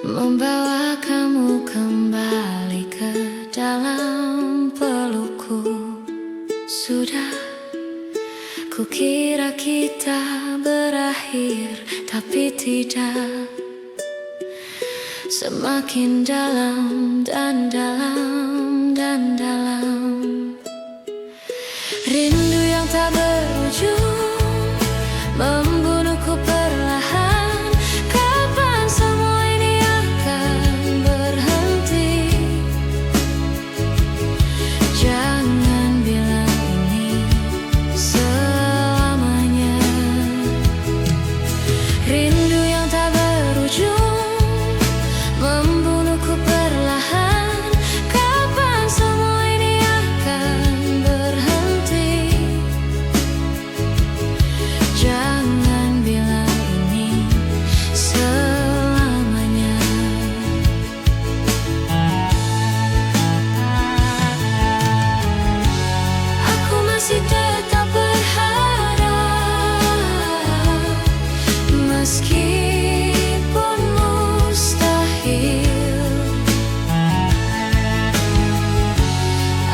membawa kamu kembali ke dalam pelukku. Sudah kukira kita berakhir, tapi tidak. Semakin dalam dan dalam dan dalam, rindu yang tak berujung membunuhku perlahan. Kapan semua ini akan berhenti? Jangan bilang ini selamanya. Rindu yang tak berujung membunuhku perlahan. Kapan semua ini akan berhenti? Jangan bilang ini selamanya. Aku masih tetap berharap, meskipun mustahil.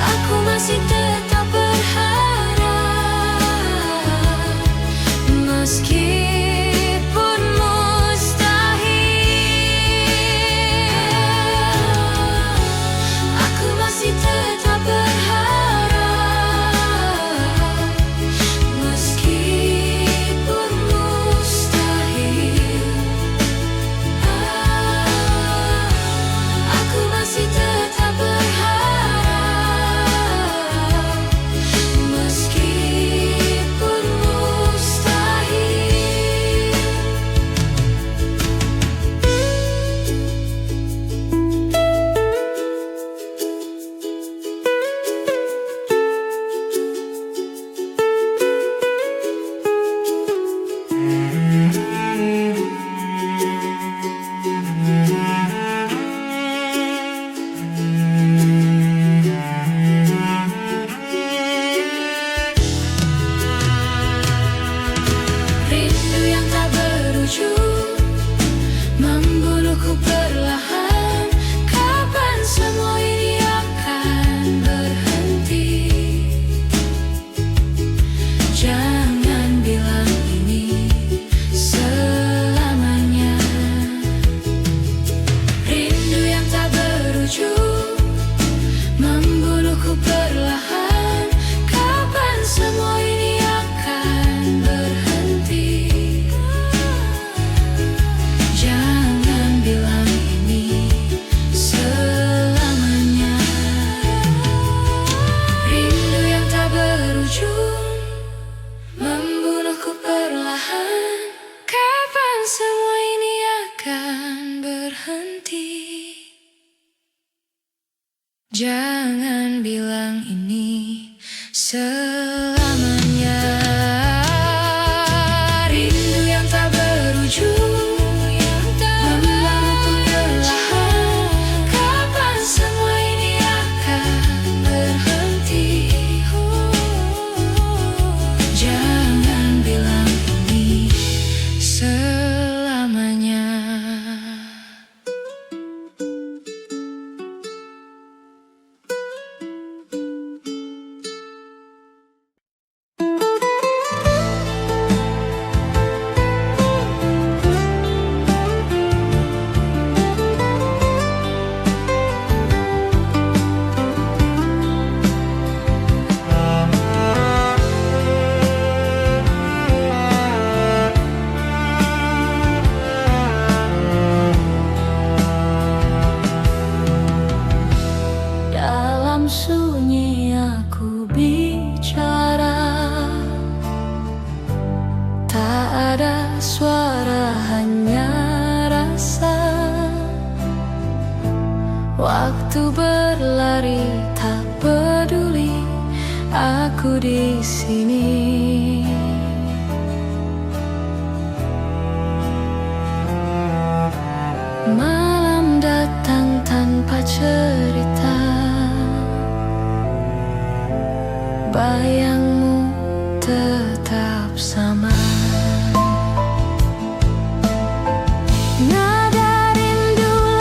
Aku masih tetap berharap, meskipun mustahil. Aku masih tetap berharap, meskipun mustahil. Aku masih tetap berharap, meskipun mustahil. Rindu yang tak berujung membunuhku perlahan. Kapan semua ini akan berhenti? Jangan bilang ini selamanya. Rindu yang tak berujung membunuhku perlahan. Kapan semua ini akan berhenti? Jangan bilang ini selamanya. Rindu yang tak berujung membunuhku perlahan. Kapan semua ini akan berhenti? Jangan bilang ini selamanya. Rindu yang tak berujung membunuhku perlahan. Kapan semua ini akan berhenti? Jangan bilang ini selamanya. Dalam sunyi aku bicara, tak ada suara, hanya rasa. Waktu berlari, tak peduli aku di sini. Malam datang tanpa cerita, bayangmu tetap sama. Nada rindu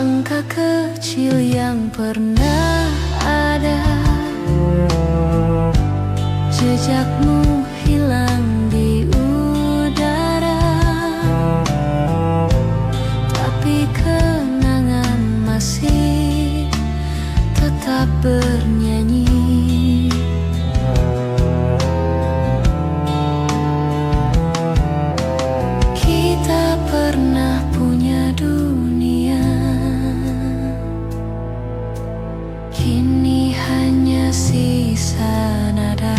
langkah kecil yang pernah ada. Jejakmu hilang di udara, tapi kenangan masih tetap bernyanyi. Kita pernah punya dunia, kini hanya sisa nada.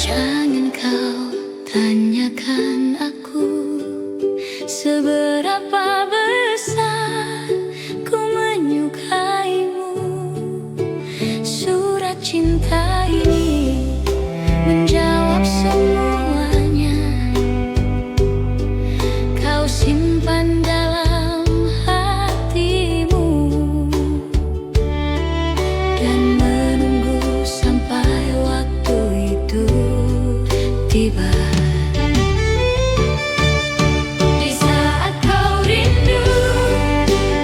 Jangan kau tanyakan aku seberapa besar ku menyukaimu. Surat cinta ini menjawab semuanya. Kau simpan dalam hatimu dan menunggu sampai waktu itu tiba. Di saat kau rindu,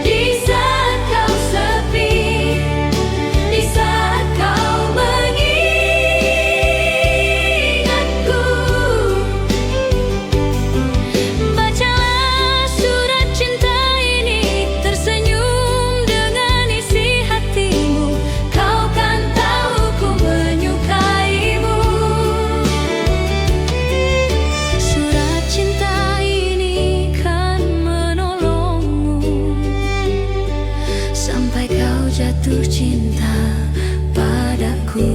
di saat kau sepi, di saat kau mengingatku, bacalah surat cinta ini, tersenyum dengan isi hatimu. Kau kan tahu ku menyukaimu. Surat cinta ini kan menolongmu sampai kau jatuh cinta padaku.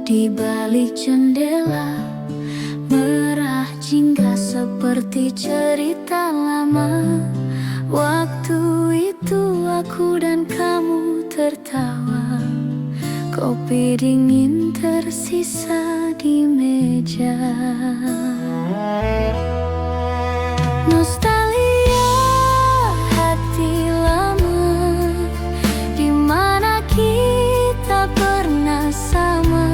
di balik jendela, merah jingga seperti cerita lama. Waktu itu aku dan kamu tertawa, kopi dingin tersisa di meja. Nostalgia hati lama, di mana kita pernah sama.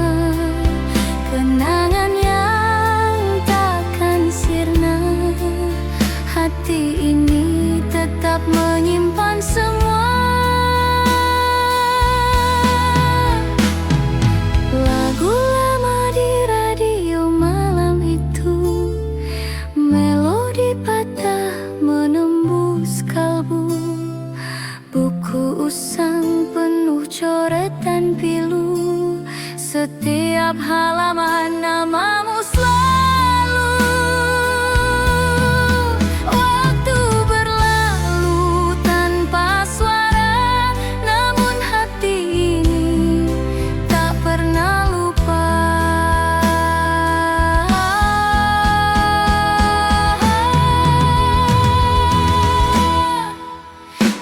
Kenangan yang takkan sirna, hati ini tetap menyimpan semua. Lagu lama di radio malam itu, melodi patah menembus kalbu. Buku usang penuh coretan pilu, setiap halaman namamu selalu. Waktu berlalu tanpa suara, namun hati ini tak pernah lupa.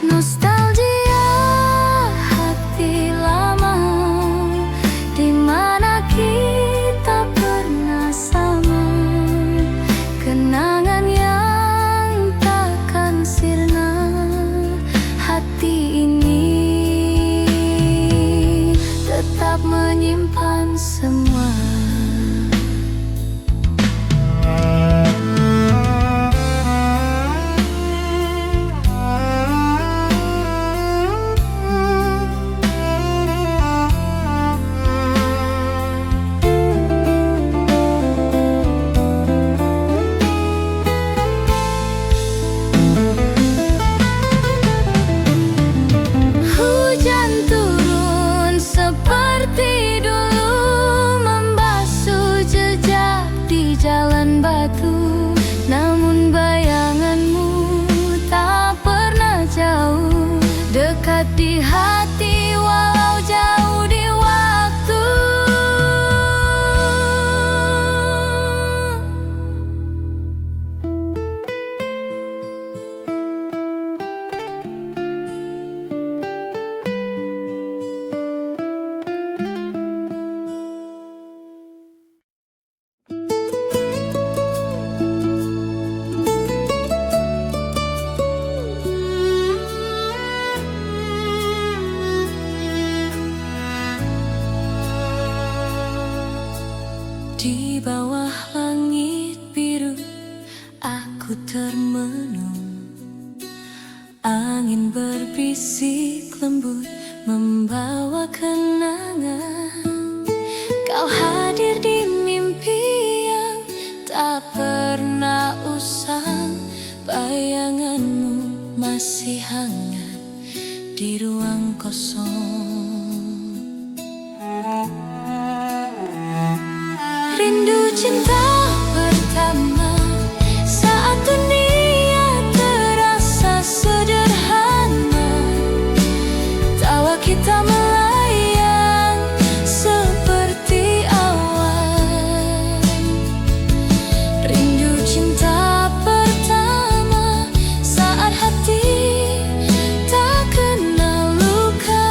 Nostalgia hati lama, di mana kita pernah sama. Kenangan yang takkan sirna, hati ini tetap menyimpan semua. Hujan turun seperti dulu, membasuh jejak di jalan batu. Namun bayanganmu tak pernah jauh, dekat di hati walau jauh di waktu. Di bawah langit biru aku termenung, angin berbisik lembut membawa kenangan. Kau hadir di mimpi yang tak pernah usang, bayanganmu masih hangat di ruang kosong. Rindu cinta pertama, saat dunia terasa sederhana. Tawa kita melayang seperti awan. Rindu cinta pertama, saat hati tak kenal luka.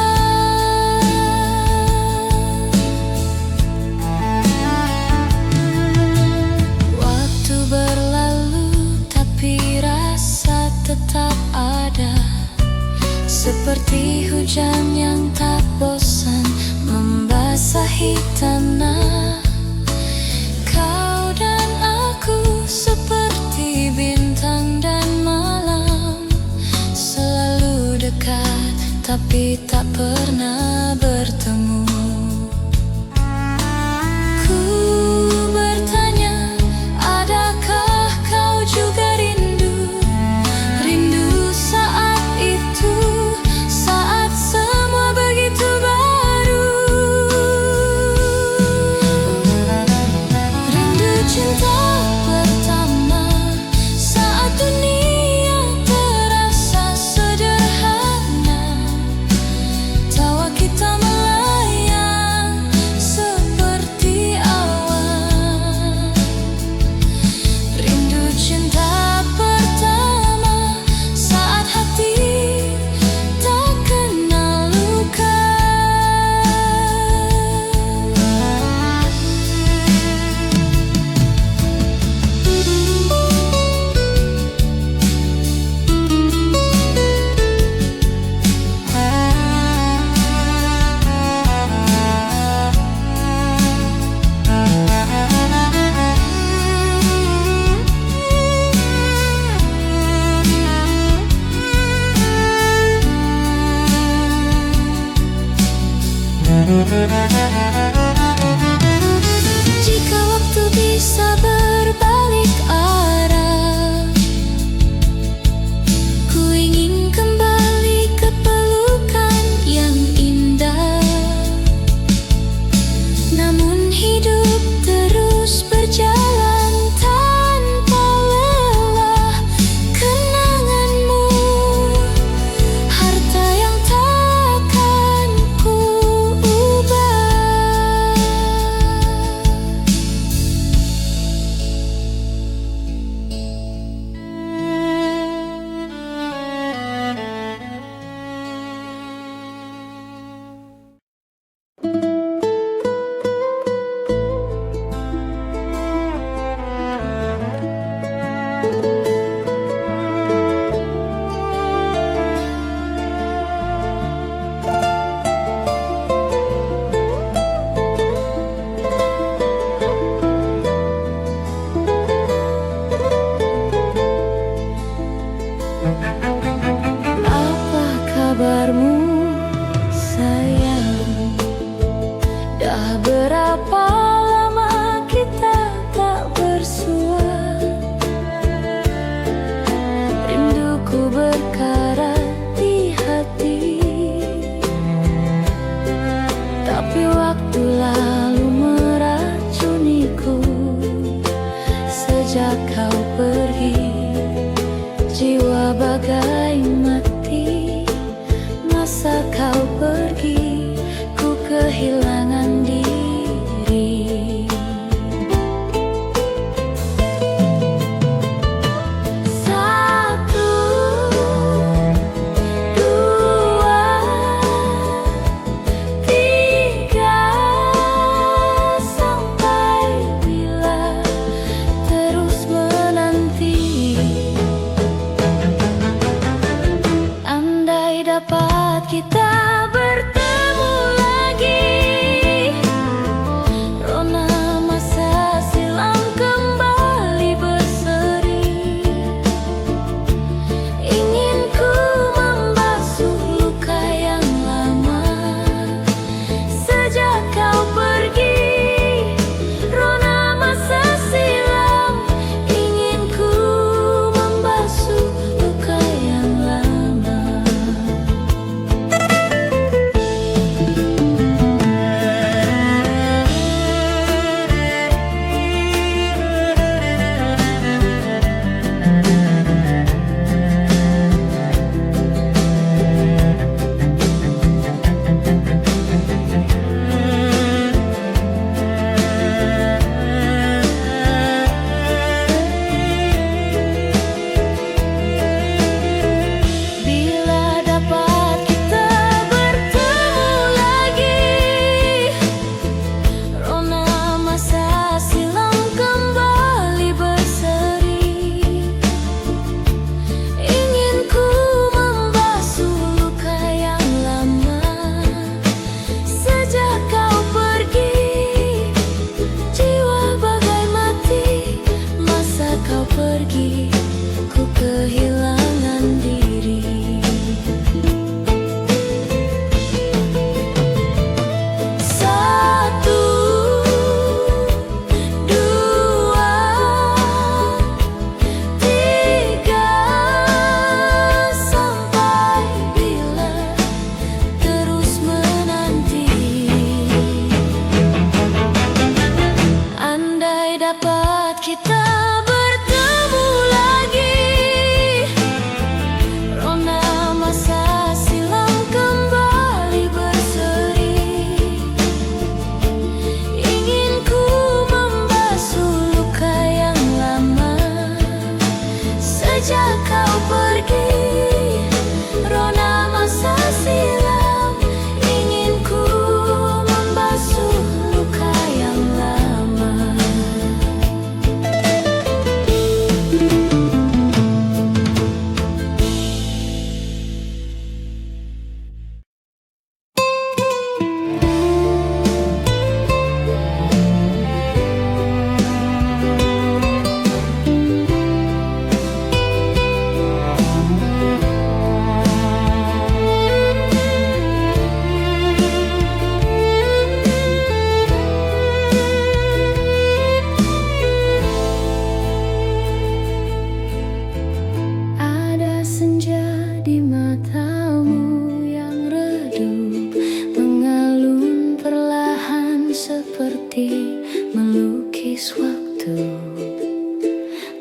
hati melukis waktu.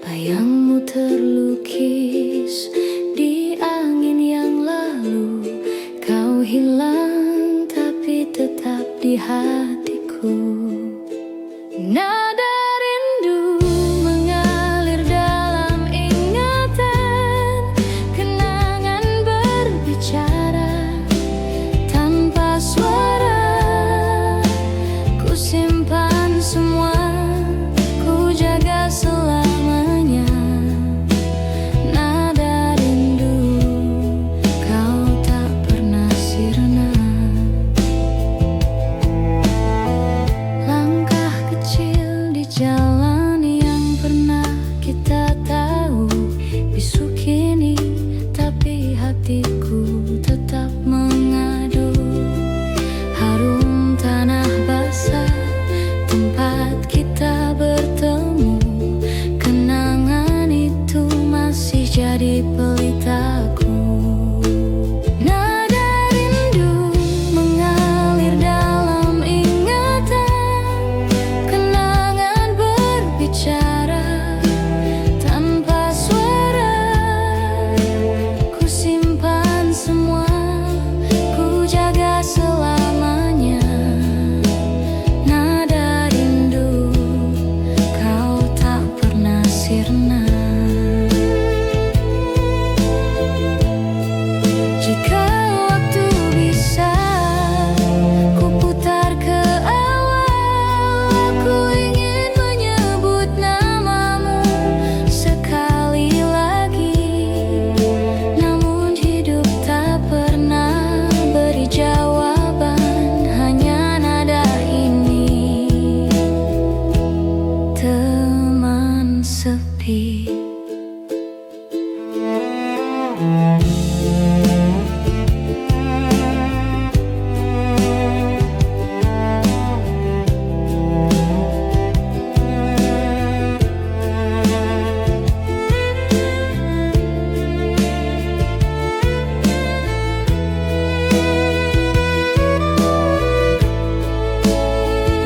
Bayangmu terlukis di angin yang lalu. Kau hilang tapi tetap di hatiku. Nada rindu mengalir dalam ingatan. Kenangan berbicara tanpa suara. Ku simpan semua, ku jaga selamanya. Nada rindu, kau tak pernah sirna. Langkah kecil di jalan yang pernah kita tahu. Bisu kini, tapi hatiku tetap mengadu. Harum tanah basah, tempat kita bertemu. Kenangan itu masih jadi pelitaku. Nada rindu mengalir dalam ingatan. Kenangan berbicara tanpa suara. Ku simpan semua, ku jaga selamanya. Nada rindu, kau tak pernah sirna. Jika waktu bisa ku putar ke awal, aku ingin menyebut namamu sekali lagi. Namun hidup tak pernah beri jawaban, hanya nada ini, teman sepi.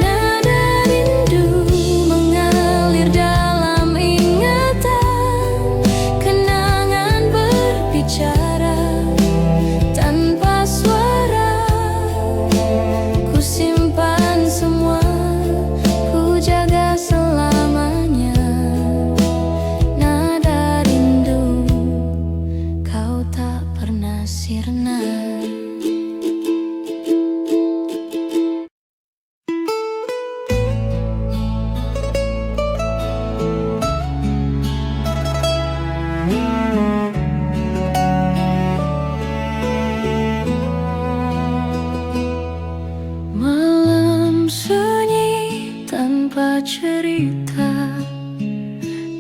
Nada rindu mengalir dalam ingatan. Kenangan berbicara tanpa suara. Ku simpan semua, ku jaga selamanya. Nada rindu, kau tak pernah sirna. Malam sunyi tanpa cerita.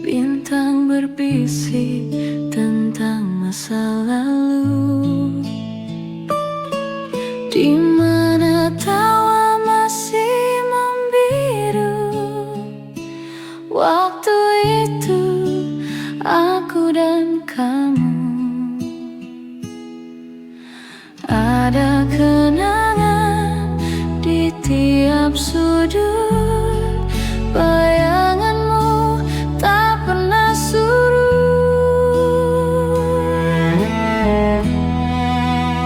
Bintang berbisik tentang masa lalu. Di mana tawa masih membiru. Waktu itu aku dan kamu. Ada kenangan di tiap sudut. Bayanganmu tak pernah surut.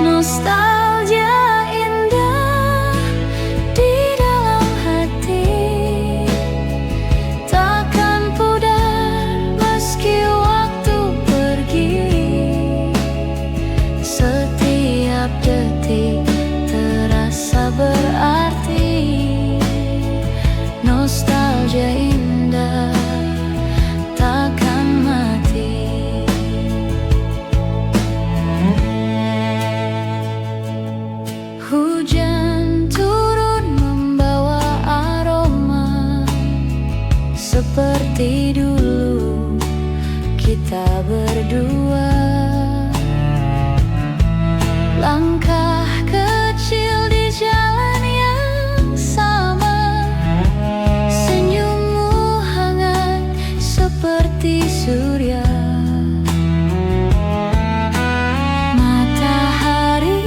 Nostalgia indah di dalam hati. Takkan pudar meski waktu pergi. Setiap detik terasa berarti. Nostalgia indah takkan mati. Hujan turun membawa aroma. Seperti dulu kita berdua. Langkah kecil di jalan yang sama. Senyummu hangat seperti surya. Matahari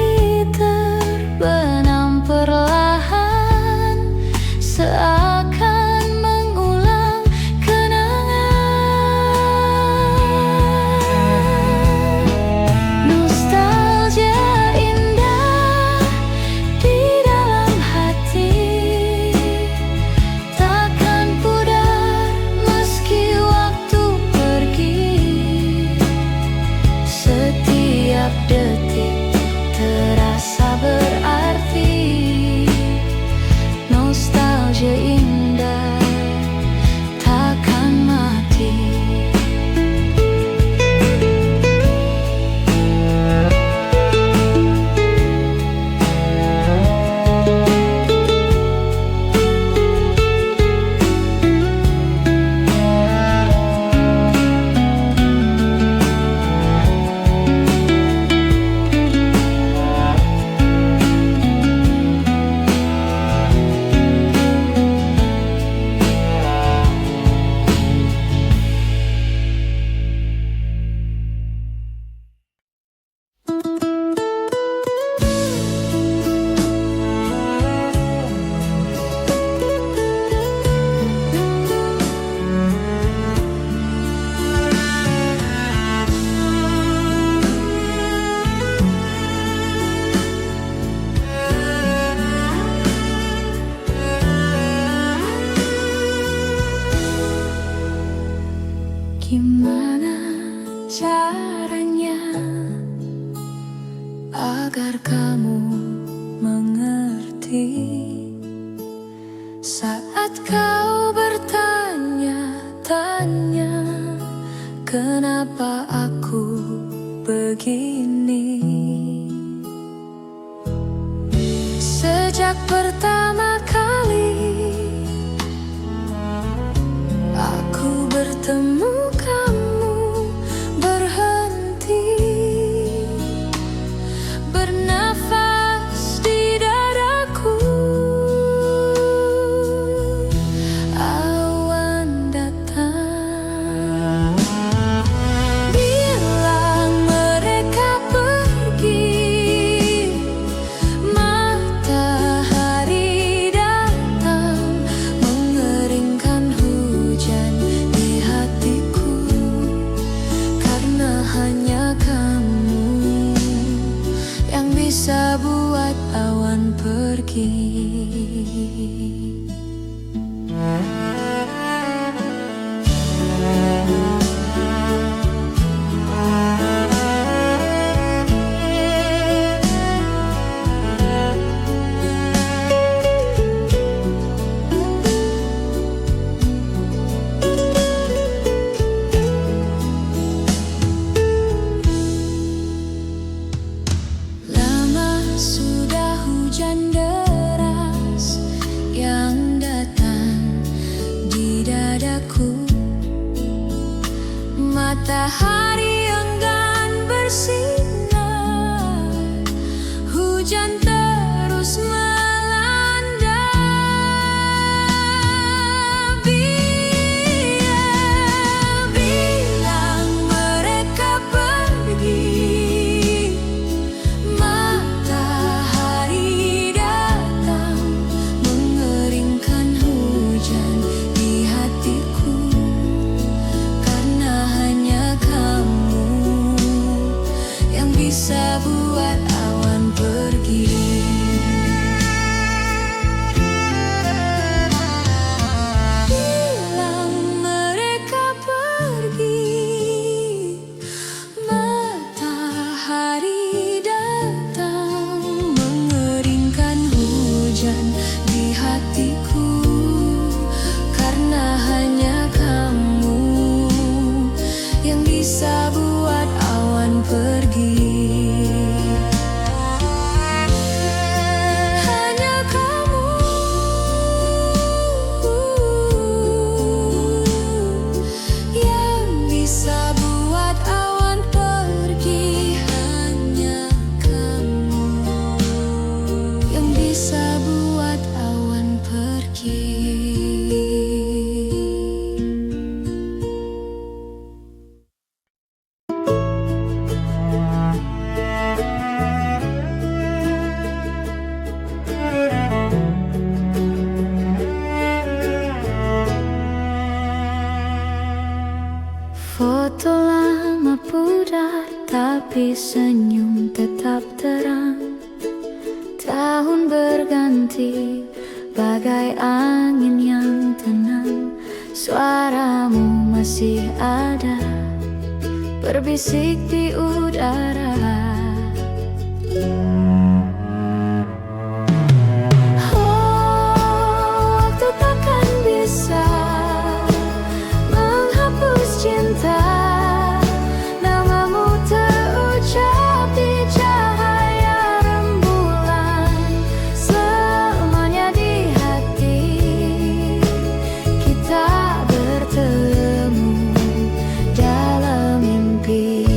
terbenam perlahan saat akan mengulang kenangan. Nostalgia indah di dalam hati, takkan pudar meski waktu pergi. Setiap detik terasa berarti. Nostalgia indah takkan mati. Gimana caranya agar kamu mengerti saat kau bertanya-tanya kenapa aku begini? Sejak pertama kali aku bertemu kamu, berhenti bernafas di dadaku. Awan datang, bilang mereka pergi. Matahari datang, mengeringkan hujan di hatiku. Karena hanya kamu yang bisa buat awan pergi. Lama sudah hujan deras yang datang di dadaku. Matahari enggan bersinar, hujan terus melanda. Bilang mereka pergi. Matahari datang, mengeringkan hujan di hatiku. Karena hanya kamu yang bisa buat awan pergi. senyum tetap terang. Tahun berganti bagai angin yang tenang. Suaramu masih ada, berbisik di udara. Waktu takkan bisa menghapus cinta. Namamu terucap di cahaya rembulan. Selamanya di hati kita bertemu dalam mimpi.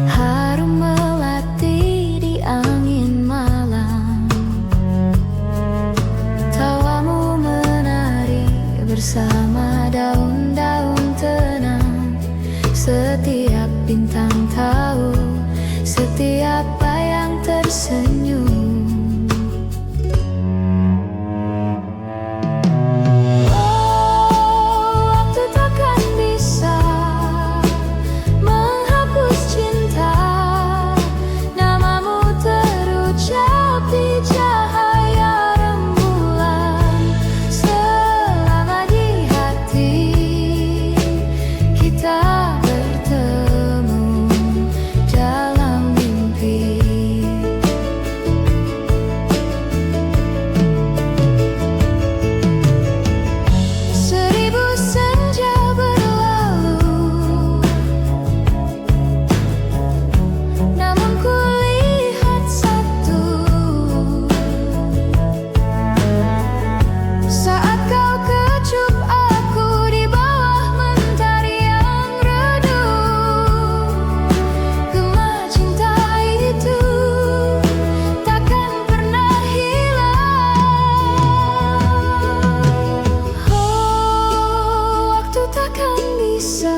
Harum melati di angin malam. Tawamu menari bersama daun-daun tenang. Setiap bintang tahu, setiap bayang tersenyum. Waktu takkan bisa menghapus cinta. Namamu terucap di cahaya rembulan. Selama di hati kita bertemu dalam mimpi. Seribu senja berlalu, namun ku lihat satu. Saat kau kecup aku di bawah mentari yang redup, gema cinta itu takkan pernah hilang. Waktu takkan bisa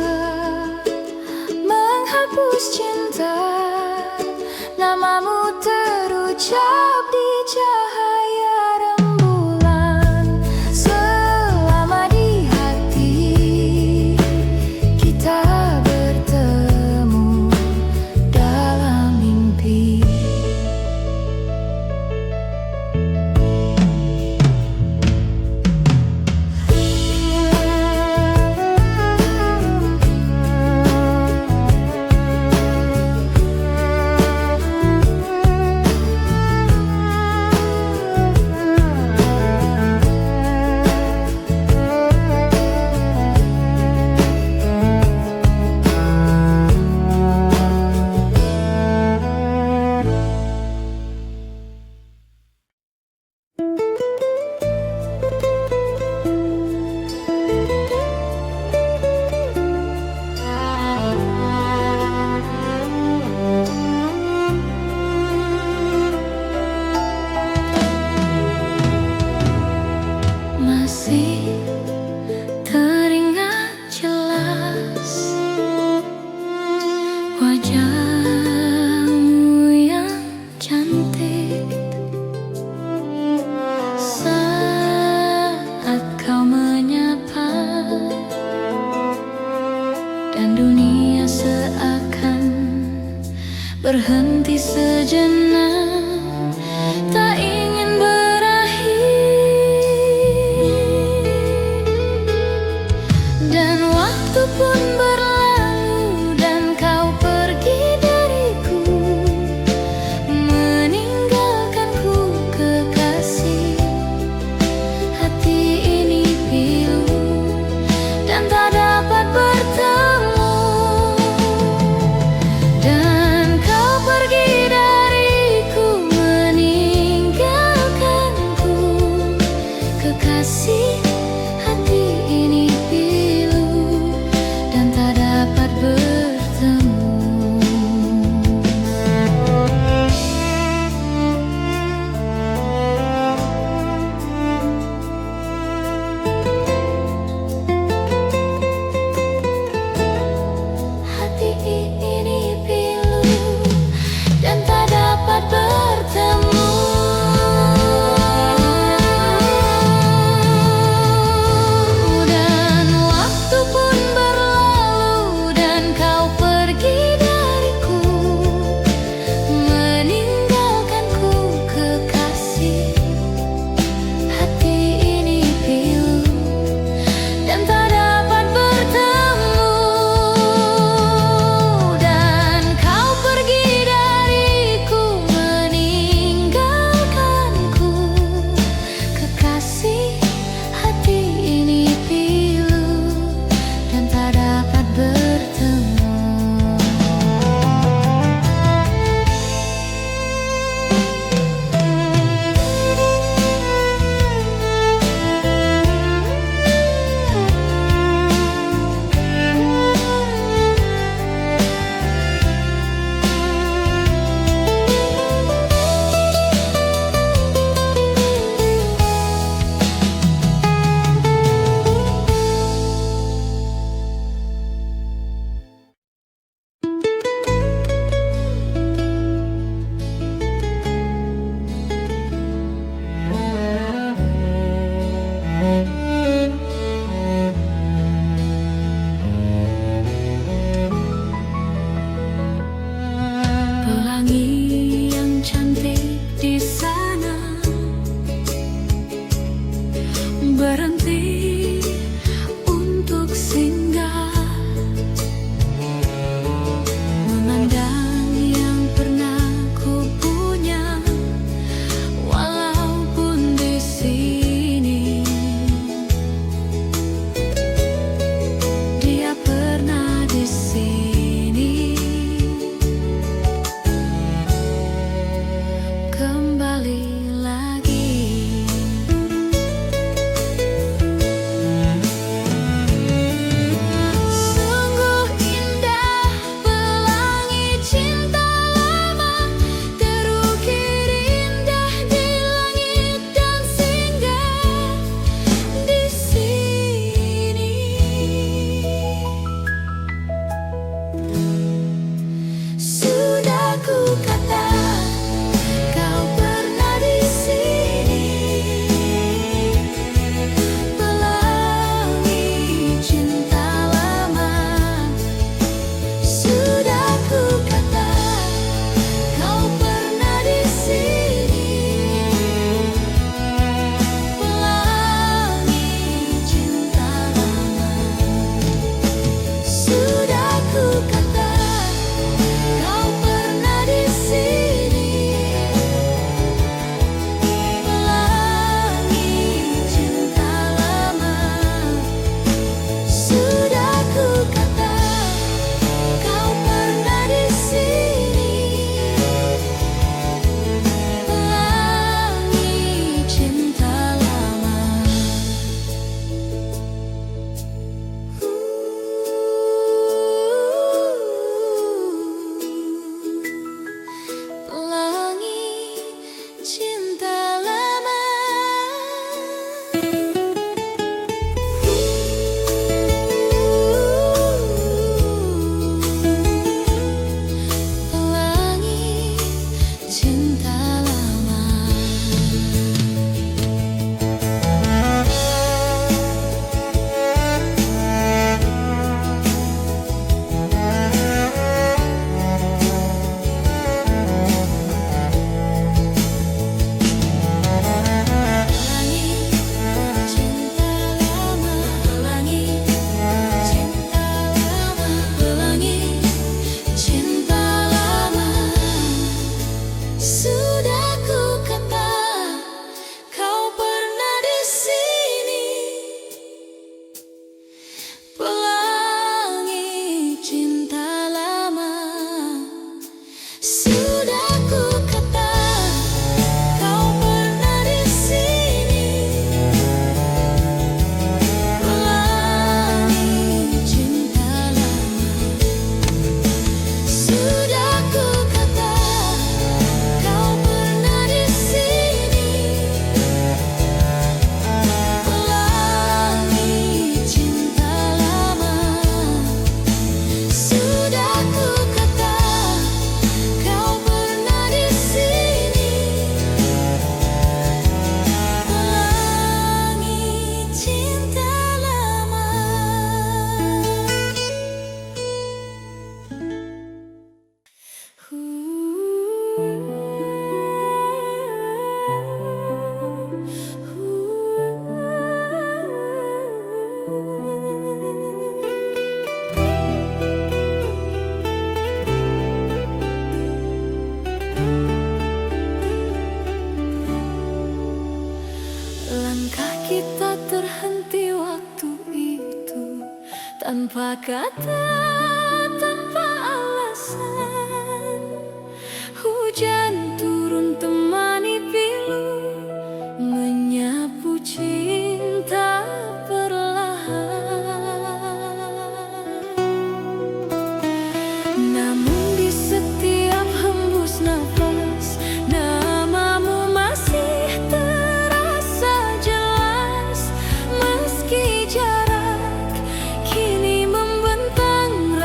menghapus cinta. Namamu terucap di cahaya rembulan. Selama di hati kita bertemu dalam mimpi. kembali lagi. Sungguh indah pelangi cinta lama, terukir indah di langit dan singgah di sini. Sudah ku kata kau pernah di sini, pelangi cinta lama. Sudah ku kata kau pernah di sini, pelangi cinta lama. Sudah ku kata kau pernah di sini, pelangi cinta lama. Sudah ku kata kau pernah di sini, pelangi cinta lama. Pelangi cinta lama. Pelangi cinta lama. Pelangi cinta lama, pelangi cinta lama, pelangi cinta lama. Sudah ku kata kau pernah di sini, pelangi cinta lama. Sudah ku kata kau pernah di sini, pelangi cinta lama. Sudah ku kata kau pernah di sini, pelangi cinta lama. Sudah ku kata kau pernah di sini, pelangi cinta lama. Langkah kita terhenti waktu itu, tanpa kata, tanpa alasan. Hujan turun temani pilu, menyapu cinta perlahan. Namun di setiap hembus nafas, namamu masih terasa jelas. Meski jarak kini membentang,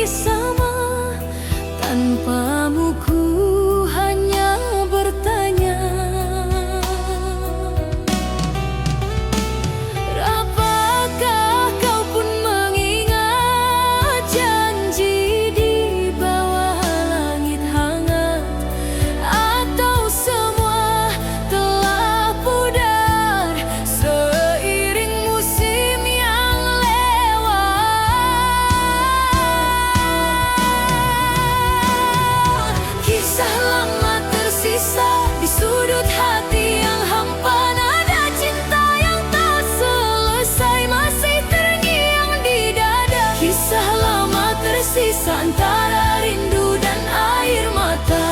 sama. Tanpamu ku hanya bertanya, apakah kau pun mengingat janji di bawah langit hangat? Atau semua telah pudar seiring musim yang lewat? Kisah lama tersisa di sudut hati yang hampa, nada cinta yang tak selesai masih terngiang di dada. Kisah lama tersisa antara rindu dan air mata.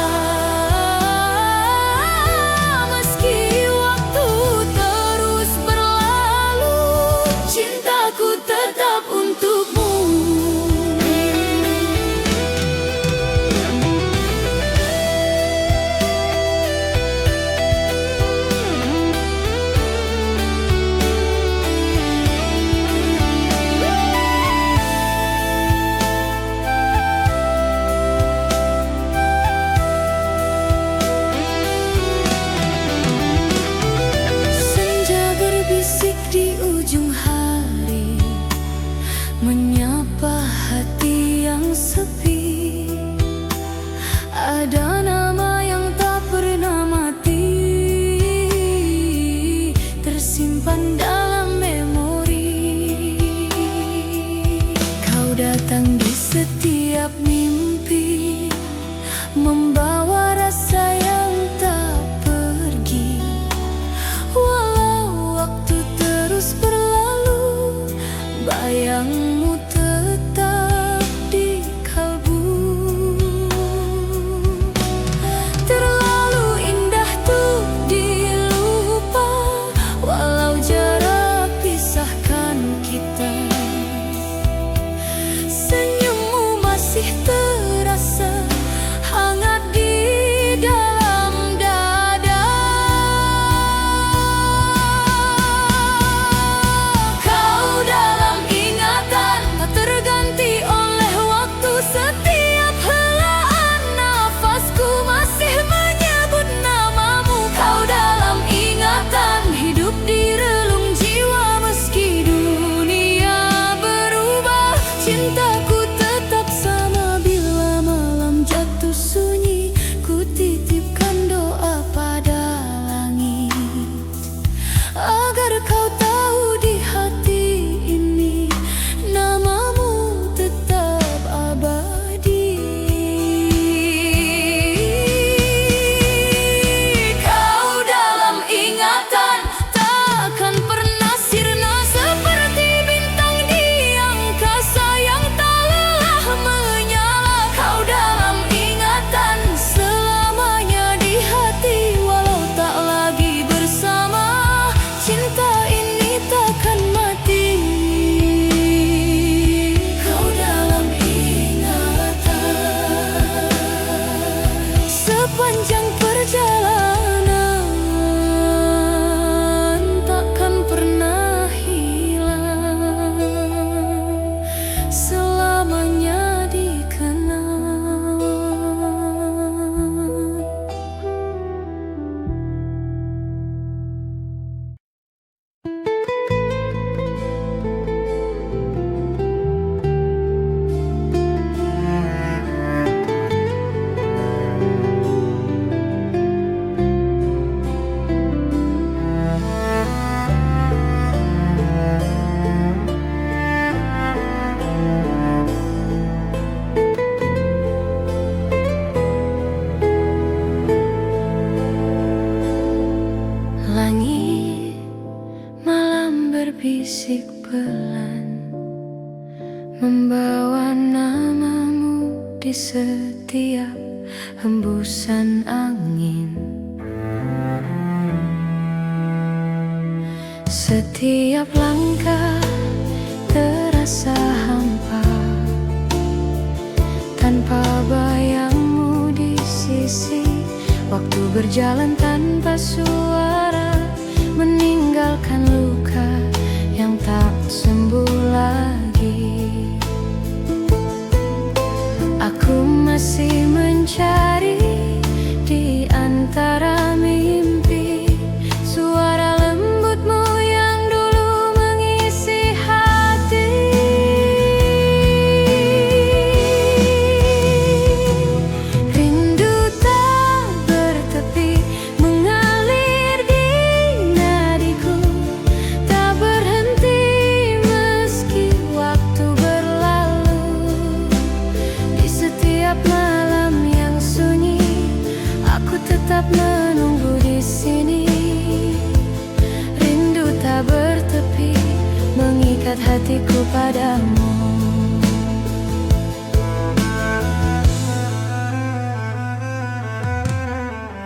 Meski waktu terus berlalu, cintaku tetap untukmu. Senja berbisik di ujung hari, menyapa hati yang sepi. Ada nama yang tak pernah mati, tersimpan dalam memori. Kau datang di setiap mimpi, membawa rasa yang tak pergi. Walau waktu terus berlalu, bayangmu tetap di kalbu. Terlalu indah tuh dilupa, walau jarak pisahkan kita. Senyummu masih terasa hangat di dalam dada. Kau dalam ingatan, tak terganti oleh waktu. Setiap helaan nafasku masih menyebut namamu. Kau dalam ingatan, hidup di relung jiwa. Meski dunia berubah, cintaku tetap sama. Bila malam jatuh sunyi, ku titipkan doa pada langit, agar kau tahu di hati ini namamu tetap abadi. Kau dalam ingatan, takkan pernah sirna. Seperti bintang di angkasa yang tak lelah menyala. Kau dalam ingatan, selamanya di hati. Walau tak lagi bersama, cinta ini takkan mati. Kau dalam ingatan, sepanjang perjalanan takkan pernah hilang, selamanya dikenang. Langit malam berbisik pelan, membawa namamu di setiap hembusan angin. Setiap langkah terasa hampa, tanpa bayangmu di sisi. Waktu berjalan tanpa suara, meninggalkan luka yang tak sembuh lagi. masih mencari di antara mimpi suara lembutmu yang dulu mengisi hati. Rindu tak bertepi mengalir di nadiku, tak berhenti meski waktu berlalu. Di setiap malam yang sunyi, aku tetap menunggu di sini. Rindu tak bertepi mengikat hatiku padamu.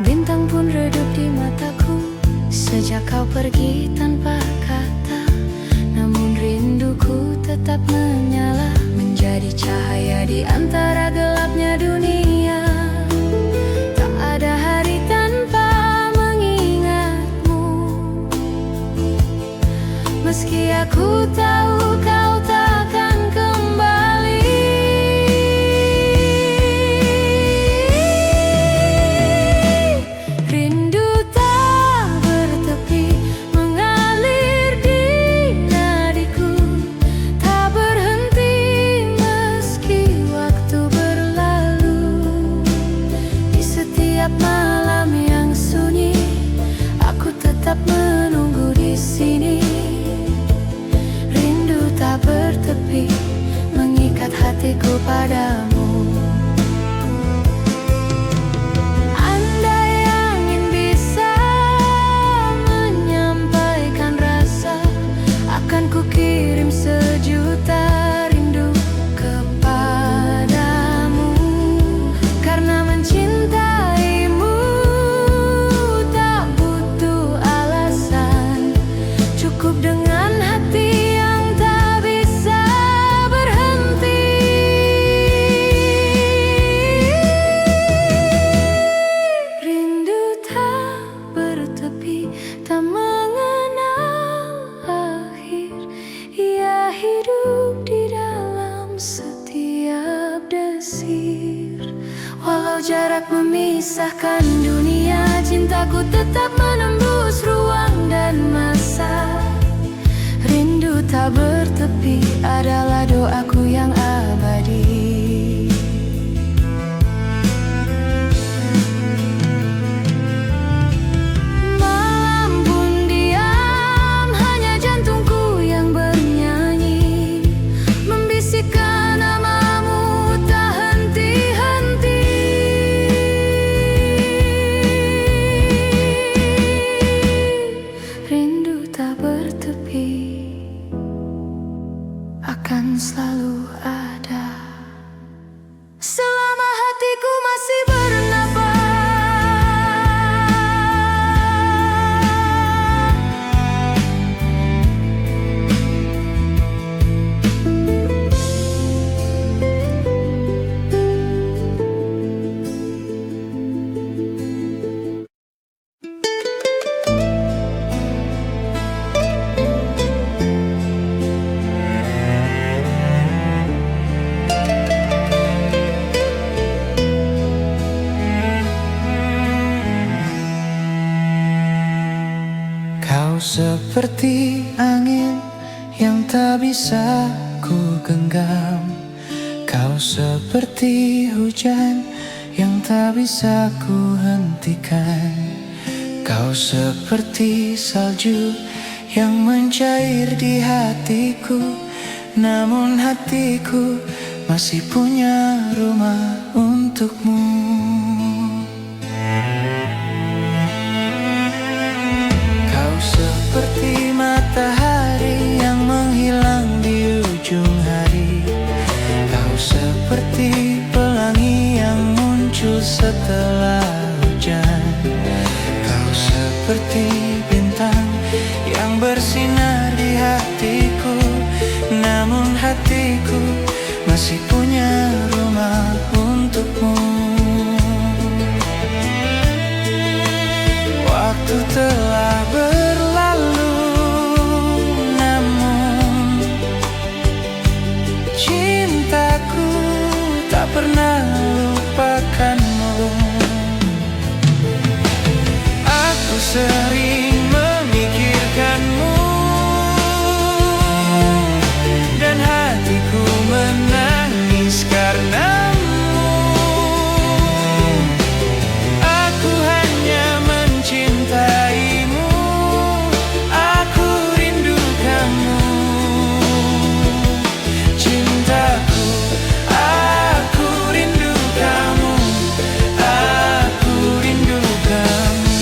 Bintang pun redup di mataku sejak kau pergi tanpa kata. Namun rinduku tetap menyala, menjadi cahaya di antara gelapnya dunia. Tak ada hari tanpa mengingatmu, meski aku tahu kau takkan kembali. Rindu tak bertepi mengalir di nadiku, tak berhenti meski waktu berlalu. Di setiap malam yang sunyi, aku tetap menunggu di sini. Rindu tak bertepi mengikat hatiku padamu. Andai angin bisa menyampaikan rasa, akan kukirim sejuta rindu kepadamu. Karena mencintaimu tak butuh alasan, cukup dengan hati yang tak bisa berhenti. Rindu tak bertepi, tak mengenal akhir. Ia hidup di dalam setiap desir. Walau jarak memisahkan dunia, cintaku tetap menembus ruang dan masa. Rindu tak bertepi adalah doaku yang abadi. Malam pun diam, hanya jantungku yang bernyanyi, membisikkan namamu tak henti-henti. Rindu tak bertepi akan selalu ada selama hatiku masih bernafas. Kau seperti angin yang tak bisa ku genggam. Kau seperti hujan yang tak bisa ku hentikan. Kau seperti salju yang mencair di hatiku. Namun hatiku masih punya rumah untukmu. Kau seperti matahari yang menghilang di ujung hari. Kau seperti pelangi yang muncul setelah hujan. Kau seperti bintang yang bersinar di hatiku. Namun hatiku masih punya rumah untukmu. Waktu telah berlalu, namun cintaku tak pernah lupa. melupakanmu. Aku sering memikirkanmu, dan hatiku menangis karenamu. Aku hanya mencintaimu, aku rindu kamu. Cintaku, aku rindu kamu, aku rindu kamu.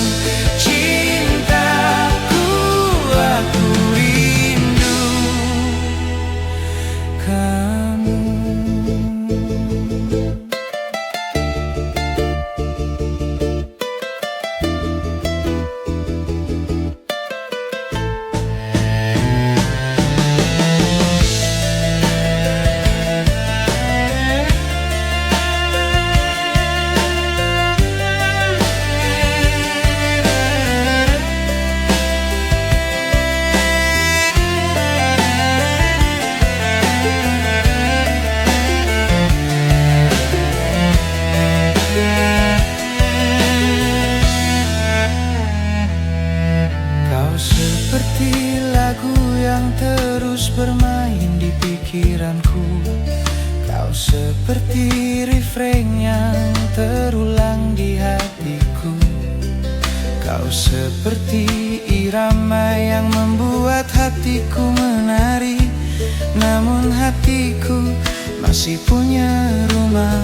Cintaku, aku rindu kamu. Kau seperti lagu yang terus bermain di pikiranku. Kau seperti refrain yang terulang di hatiku. Kau seperti irama yang membuat hatiku menari. Namun hatiku masih punya rumah